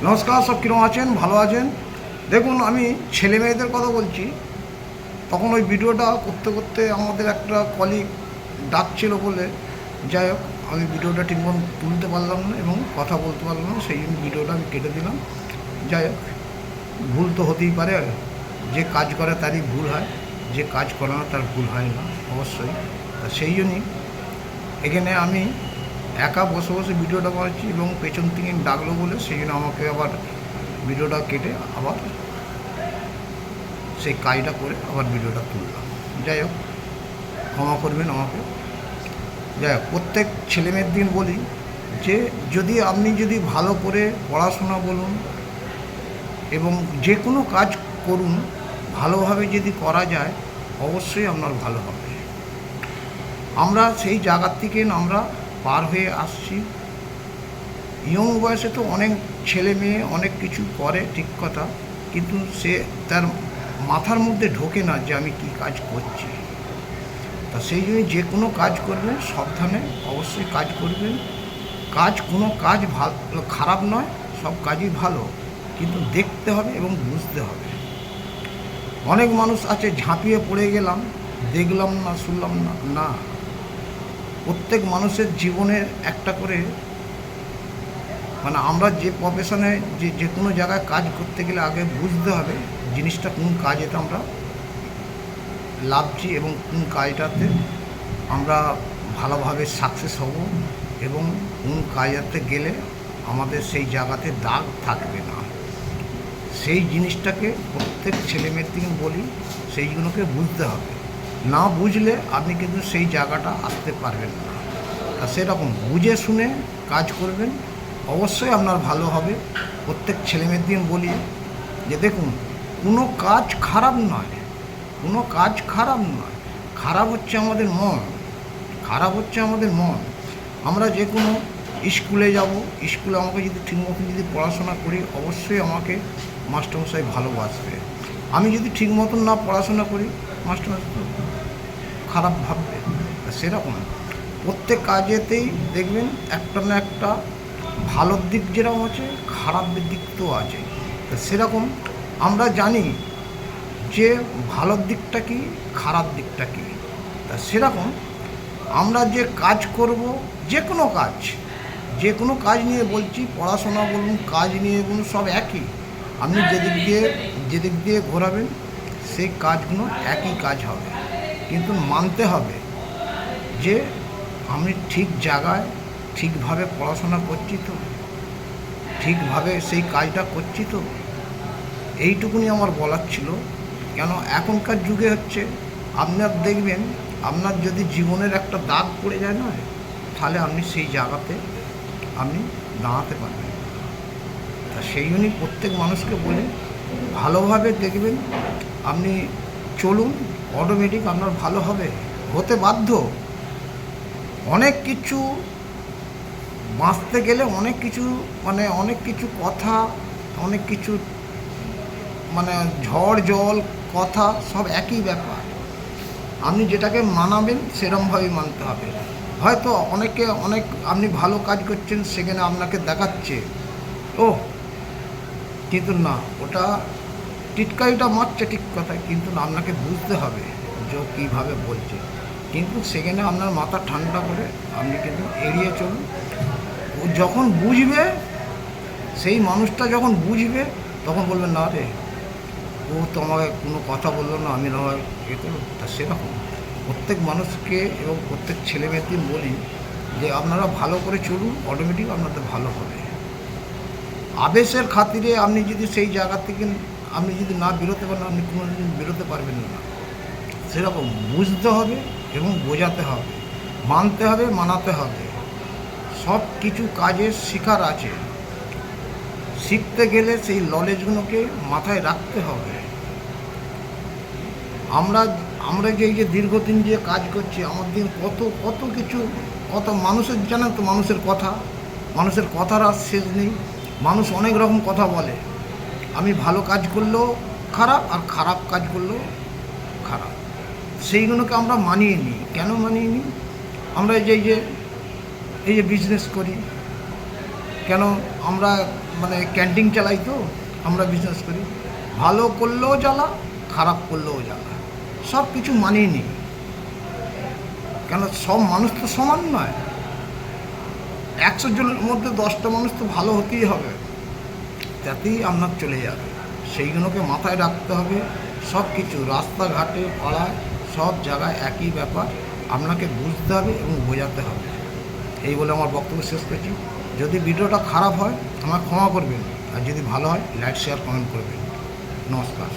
নমস্কার, সব কীরকম আছেন? ভালো আছেন? দেখুন, আমি ছেলে মেয়েদের কথা বলছি। তখন ওই ভিডিওটা করতে করতে আমাদের একটা কলিগ ডাকছিল বলে, যাই হোক, আমি ভিডিওটা ঠিকমতো তুলতে পারলাম না এবং কথা বলতে পারলাম না, সেই জন্য ভিডিওটা আমি কেটে দিলাম। যাই হোক, ভুল তো হতেই পারে, যে কাজ করে তারই ভুল হয়, যে কাজ করে না তার ভুল হয় না অবশ্যই। তা সেই জন্যই এখানে আমি একা বসে বসে ভিডিওটা বানাচ্ছি এবং পেছন থেকে ডাকলো বলে সেই জন্য আমাকে আবার ভিডিওটা কেটে আবার সেই কাজটা করে আবার ভিডিওটা তুললাম। যাই হোক, ক্ষমা করবেন আমাকে। যাই হোক, প্রত্যেক ছেলেমেয়ের দিন বলি যে আপনি যদি ভালো করে পড়াশোনা বলুন এবং যে কোনো কাজ করুন, ভালোভাবে যদি করা যায় অবশ্যই আপনার ভালো হবে। আমরা সেই জায়গার থেকে আমরা পার হয়ে আসছি। ইয়ং বয়সে তো অনেক ছেলে মেয়ে অনেক কিছু করে, ঠিক কথা, কিন্তু সে তার মাথার মধ্যে ঢোকে না যে আমি কি কাজ করছি। তা সেই জন্য যে কোনো কাজ করবেন সাবধানে অবশ্যই কাজ করবেন। কোনো কাজ ভালো খারাপ নয়, সব কাজই ভালো, কিন্তু দেখতে হবে এবং বুঝতে হবে। অনেক মানুষ আছে ঝাঁপিয়ে পড়ে গেলাম, দেখলাম না, শুনলাম না। না, প্রত্যেক মানুষের জীবনের একটা করে আমরা যে প্রফেশনে যে কোনো জায়গায় কাজ করতে গেলে আগে বুঝতে হবে জিনিসটা কোন কাজেতে আমরা লাভছি এবং কোন কাজটাতে আমরা ভালোভাবে সাকসেস হব এবং কোন কাজটাতে গেলে আমাদের সেই জায়গাতে দাগ থাকবে না। সেই জিনিসটাকে প্রত্যেক ছেলেমেয়ের থেকে বলি, সেইগুলোকে বুঝতে হবে। না বুঝলে আপনি কিন্তু সেই জায়গাটা আসতে পারবেন না। তা সেরকম বুঝে শুনে কাজ করবেন, অবশ্যই আপনার ভালো হবে। প্রত্যেক ছেলেমেয়ের দিন বলি যে দেখুন, কোনো কাজ খারাপ নয়, কোনো কাজ খারাপ নয়, খারাপ হচ্ছে আমাদের মন, খারাপ হচ্ছে আমাদের মন। আমরা যে কোনো স্কুলে যাব, স্কুলে আমাকে যদি ঠিকমতো যদি পড়াশোনা করি অবশ্যই আমাকে মাস্টারমশাই ভালোবাসবে। আমি যদি ঠিক মতন না পড়াশোনা করি মাস্টারমশাই খারাপ ভাববে। সেরকম প্রত্যেক কাজেতেই দেখবেন একটা না একটা ভালোর দিক যেরকম আছে, খারাপ দিক তো আছে। তা সেরকম আমরা জানি যে ভালোর দিকটা কী, খারাপ দিকটা কী। তা সেরকম আমরা যে কাজ করব, যে কোনো কাজ নিয়ে বলছি, পড়াশোনা বলুন, কাজ নিয়ে বলুন, সব একই। আপনি যেদিক দিয়ে ঘোরাবেন সেই কাজগুলো একই কাজ হবে, কিন্তু মানতে হবে যে আমি ঠিক জায়গায় ঠিকভাবে পড়াশোনা করছি তো, ঠিকভাবে সেই কাজটা করছি তো, এইটুকুনি আমার বলার ছিল। কেন এখনকার যুগে হচ্ছে আপনার দেখবেন, আপনার যদি জীবনের একটা দাগ পড়ে যায় না, তাহলে আপনি সেই জায়গাতে আপনি দাঁড়াতে পারবেন। তা সেই জন্যই প্রত্যেক মানুষকে বলি ভালোভাবে দেখবেন, আপনি চলুন, অটোমেটিক আপনার ভালো হবে, হতে বাধ্য। অনেক কিছু বাঁচতে গেলে অনেক কিছু কথা, অনেক কিছু ঝড় জল কথা সব একই ব্যাপার। আপনি যেটাকে মানাবেন সেরকমভাবেই মানতে হবে। হয়তো অনেক আপনি ভালো কাজ করছেন, সেখানে আপনাকে দেখাচ্ছে কিন্তু না, ওটা টিটকারিটা মারছে ঠিক কথা, কিন্তু আপনাকে বুঝতে হবে যে কীভাবে বলছে। কিন্তু সেখানে আপনার মাথা ঠান্ডা করে আপনি কিন্তু এড়িয়ে চলুন। ও যখন বুঝবে, সেই মানুষটা যখন বুঝবে তখন বলবেন না রে, ও তো আমাকে কোনো কথা বললো না, আমি না হয় করব। তা সেরকম প্রত্যেক মানুষকে এবং প্রত্যেক ছেলেমেয়েদের বলি যে আপনারা ভালো করে চলুন, অটোমেটিক আপনাদের ভালো হবে। আবেশের খাতিরে আপনি যদি সেই জায়গা থেকে আপনি যদি না বেরোতে পারেন, আপনি কোনো দিন বেরোতে পারবেন না। সেরকম বুঝতে হবে এবং বোঝাতে হবে, মানতে হবে, মানাতে হবে। সব কিছু কাজের শিখার আছে, শিখতে গেলে সেই নলেজগুলোকে মাথায় রাখতে হবে। আমরা যে দীর্ঘদিন যে কাজ করছি, আমার দিন কত কিছু, কত মানুষের, জানেন তো, মানুষের কথার আর শেষ নেই। মানুষ অনেক রকম কথা বলে। আমি ভালো কাজ করলেও খারাপ, আর খারাপ কাজ করলেও খারাপ। সেইগুলোকে আমরা মানিয়ে নিই। কেন মানিয়ে নিই? আমরা এই যে বিজনেস করি, কেন আমরা মানে ক্যান্টিন চালাই তো, আমরা বিজনেস করি, ভালো করলেও জ্বালা, খারাপ করলেও জ্বালা, সব কিছু মানিয়ে নিই। কেন সব মানুষ তো সমান নয়, 100 জনের মধ্যে 10টা মানুষ তো ভালো হতেই হবে, তাতেই আপনার চলে যাবে। সেইগুলোকে মাথায় রাখতে হবে। সব কিছু রাস্তাঘাটে পাড়ায় সব জায়গায় একই ব্যাপার, আপনাকে বুঝতে হবে এবং বোঝাতে হবে। এই বলে আমার বক্তব্য শেষ করছি। যদি ভিডিওটা খারাপ হয় আমাকে ক্ষমা করবেন, আর যদি ভালো হয় লাইক শেয়ার কমেন্ট করবেন। নমস্কার।